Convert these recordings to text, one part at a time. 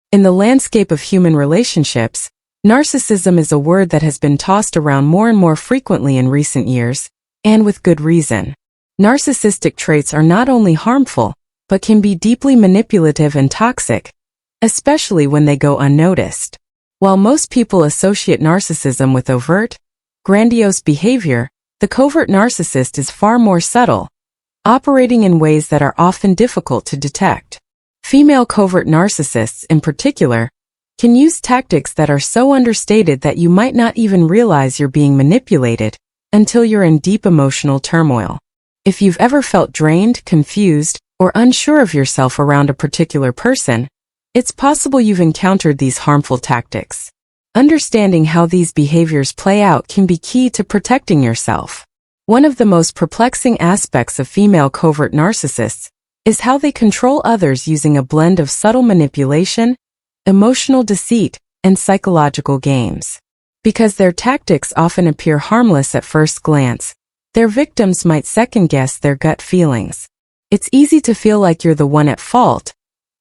In the landscape of human relationships, narcissism is a word that has been tossed around more and more frequently in recent years, and with good reason. Narcissistic traits are not only harmful, but can be deeply manipulative and toxic, especially when they go unnoticed. While most people associate narcissism with overt, grandiose behavior, the covert narcissist is far more subtle, operating in ways that are often difficult to detect. Female covert narcissists, in particular, can use tactics that are so understated that you might not even realize you're being manipulated until you're in deep emotional turmoil. If you've ever felt drained, confused, or unsure of yourself around a particular person, it's possible you've encountered these harmful tactics. Understanding how these behaviors play out can be key to protecting yourself. One of the most perplexing aspects of female covert narcissists is how they control others using a blend of subtle manipulation, emotional deceit, and psychological games. Because their tactics often appear harmless at first glance, their victims might second-guess their gut feelings. It's easy to feel like you're the one at fault,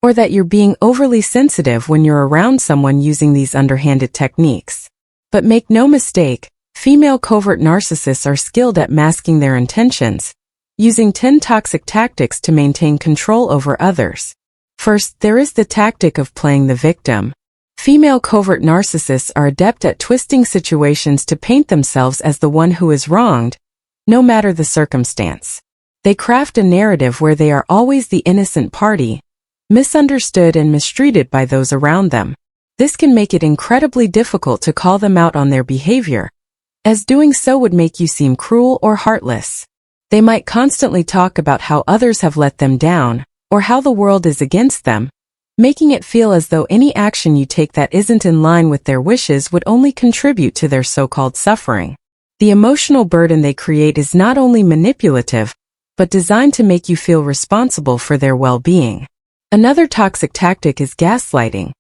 or that you're being overly sensitive when you're around someone using these underhanded techniques. But make no mistake, female covert narcissists are skilled at masking their intentions, using 10 toxic tactics to maintain control over others. First, there is the tactic of playing the victim. Female covert narcissists are adept at twisting situations to paint themselves as the one who is wronged, no matter the circumstance. They craft a narrative where they are always the innocent party, misunderstood and mistreated by those around them. This can make it incredibly difficult to call them out on their behavior, as doing so would make you seem cruel or heartless. They might constantly talk about how others have let them down, or how the world is against them, making it feel as though any action you take that isn't in line with their wishes would only contribute to their so-called suffering. The emotional burden they create is not only manipulative, but designed to make you feel responsible for their well-being. Another toxic tactic is gaslighting,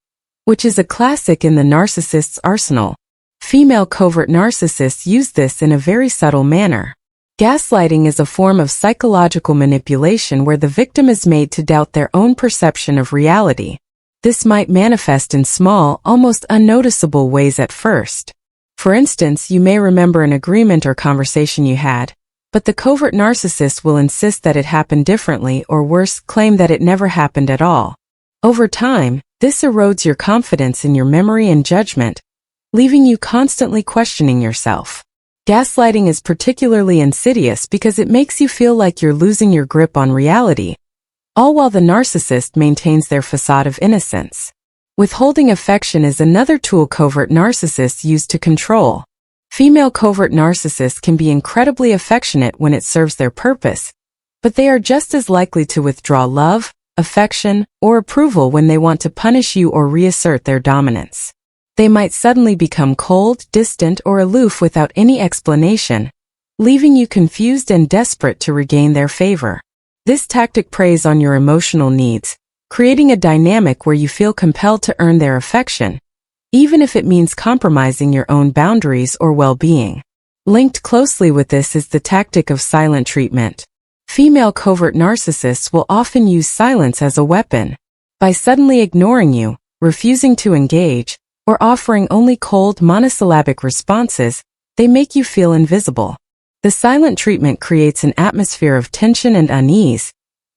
which is a classic in the narcissist's arsenal. Female covert narcissists use this in a very subtle manner. Gaslighting is a form of psychological manipulation where the victim is made to doubt their own perception of reality. This might manifest in small, almost unnoticeable ways at first. For instance, you may remember an agreement or conversation you had, but the covert narcissist will insist that it happened differently or worse, claim that it never happened at all. Over time, this erodes your confidence in your memory and judgment, leaving you constantly questioning yourself. Gaslighting is particularly insidious because it makes you feel like you're losing your grip on reality, all while the narcissist maintains their facade of innocence. Withholding affection is another tool covert narcissists use to control. Female covert narcissists can be incredibly affectionate when it serves their purpose, but they are just as likely to withdraw love, affection, or approval when they want to punish you or reassert their dominance. They might suddenly become cold, distant, or aloof without any explanation, leaving you confused and desperate to regain their favor. This tactic preys on your emotional needs, creating a dynamic where you feel compelled to earn their affection, even if it means compromising your own boundaries or well-being. Linked closely with this is the tactic of silent treatment. Female covert narcissists will often use silence as a weapon. By suddenly ignoring you, refusing to engage, or offering only cold monosyllabic responses, they make you feel invisible. The silent treatment creates an atmosphere of tension and unease,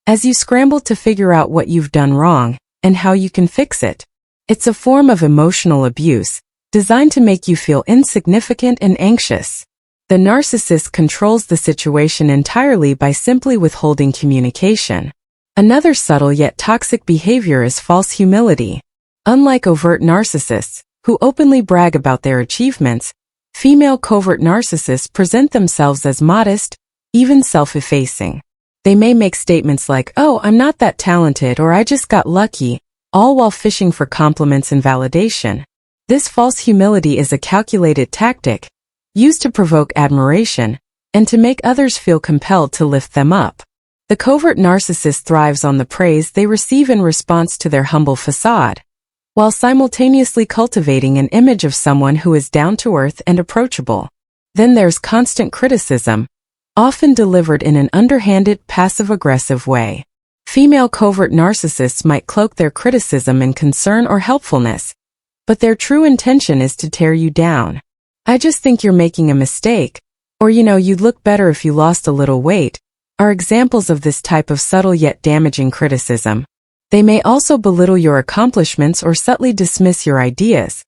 as you scramble to figure out what you've done wrong and how you can fix it. It's a form of emotional abuse, designed to make you feel insignificant and anxious. The narcissist controls the situation entirely by simply withholding communication. Another subtle yet toxic behavior is false humility. Unlike overt narcissists, who openly brag about their achievements, female covert narcissists present themselves as modest, even self-effacing. They may make statements like, "Oh, I'm not that talented," or "I just got lucky," all while fishing for compliments and validation. This false humility is a calculated tactic, used to provoke admiration, and to make others feel compelled to lift them up. The covert narcissist thrives on the praise they receive in response to their humble facade, while simultaneously cultivating an image of someone who is down-to-earth and approachable. Then there's constant criticism, often delivered in an underhanded, passive-aggressive way. Female covert narcissists might cloak their criticism in concern or helpfulness, but their true intention is to tear you down. "I just think you're making a mistake," or "you'd look better if you lost a little weight," are examples of this type of subtle yet damaging criticism. They may also belittle your accomplishments or subtly dismiss your ideas,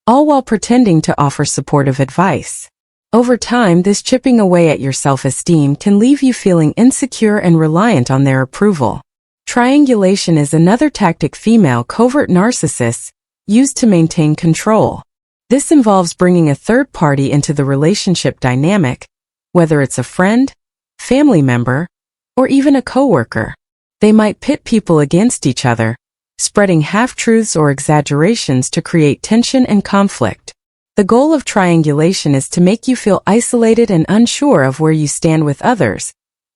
all while pretending to offer supportive advice. Over time, this chipping away at your self-esteem can leave you feeling insecure and reliant on their approval. Triangulation is another tactic female covert narcissists use to maintain control. This involves bringing a third party into the relationship dynamic, whether it's a friend, family member, or even a coworker. They might pit people against each other, spreading half-truths or exaggerations to create tension and conflict. The goal of triangulation is to make you feel isolated and unsure of where you stand with others,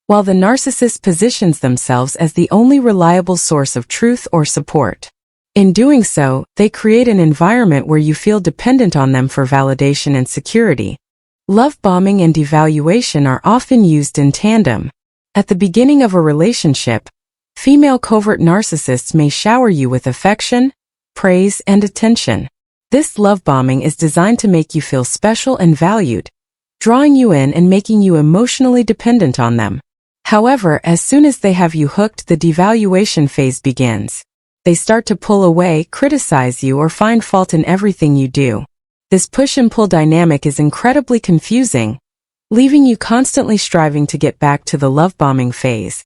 while the narcissist positions themselves as the only reliable source of truth or support. In doing so, they create an environment where you feel dependent on them for validation and security. Love bombing and devaluation are often used in tandem. At the beginning of a relationship, female covert narcissists may shower you with affection, praise, and attention. This love bombing is designed to make you feel special and valued, drawing you in and making you emotionally dependent on them. However, as soon as they have you hooked, the devaluation phase begins. They start to pull away, criticize you, or find fault in everything you do. This push and pull dynamic is incredibly confusing, leaving you constantly striving to get back to the love bombing phase,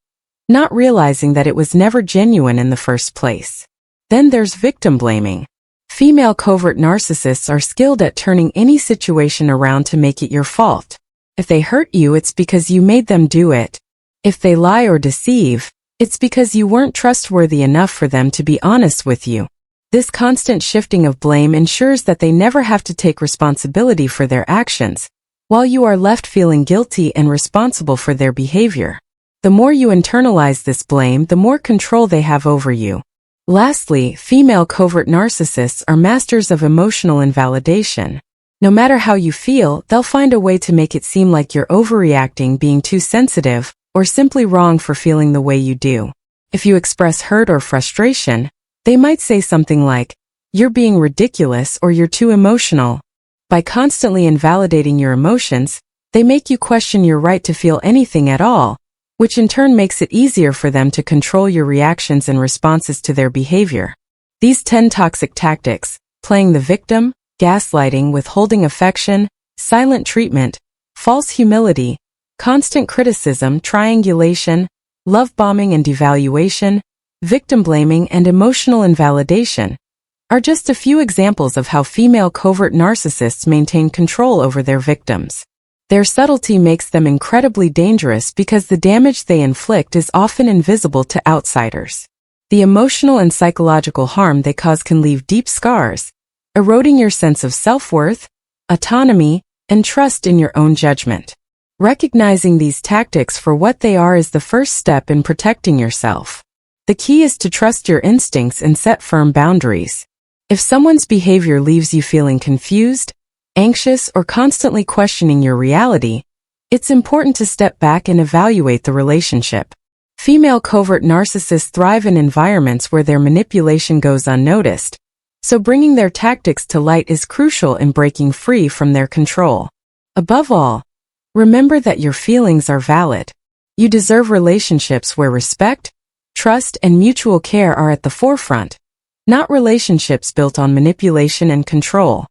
not realizing that it was never genuine in the first place. Then there's victim blaming. Female covert narcissists are skilled at turning any situation around to make it your fault. If they hurt you, it's because you made them do it. If they lie or deceive, it's because you weren't trustworthy enough for them to be honest with you. This constant shifting of blame ensures that they never have to take responsibility for their actions, while you are left feeling guilty and responsible for their behavior. The more you internalize this blame, the more control they have over you. Lastly, female covert narcissists are masters of emotional invalidation. No matter how you feel, they'll find a way to make it seem like you're overreacting, being too sensitive, or simply wrong for feeling the way you do. If you express hurt or frustration, they might say something like, "You're being ridiculous," or "You're too emotional." By constantly invalidating your emotions, they make you question your right to feel anything at all, which in turn makes it easier for them to control your reactions and responses to their behavior. These 10 toxic tactics, playing the victim, gaslighting, withholding affection, silent treatment, false humility, constant criticism, triangulation, love bombing and devaluation, victim blaming, and emotional invalidation, are just a few examples of how female covert narcissists maintain control over their victims. Their subtlety makes them incredibly dangerous because the damage they inflict is often invisible to outsiders. The emotional and psychological harm they cause can leave deep scars, eroding your sense of self-worth, autonomy, and trust in your own judgment. Recognizing these tactics for what they are is the first step in protecting yourself. The key is to trust your instincts and set firm boundaries. If someone's behavior leaves you feeling confused, anxious, or constantly questioning your reality, it's important to step back and evaluate the relationship. Female covert narcissists thrive in environments where their manipulation goes unnoticed, so bringing their tactics to light is crucial in breaking free from their control. Above all, remember that your feelings are valid. You deserve relationships where respect, trust, and mutual care are at the forefront, not relationships built on manipulation and control.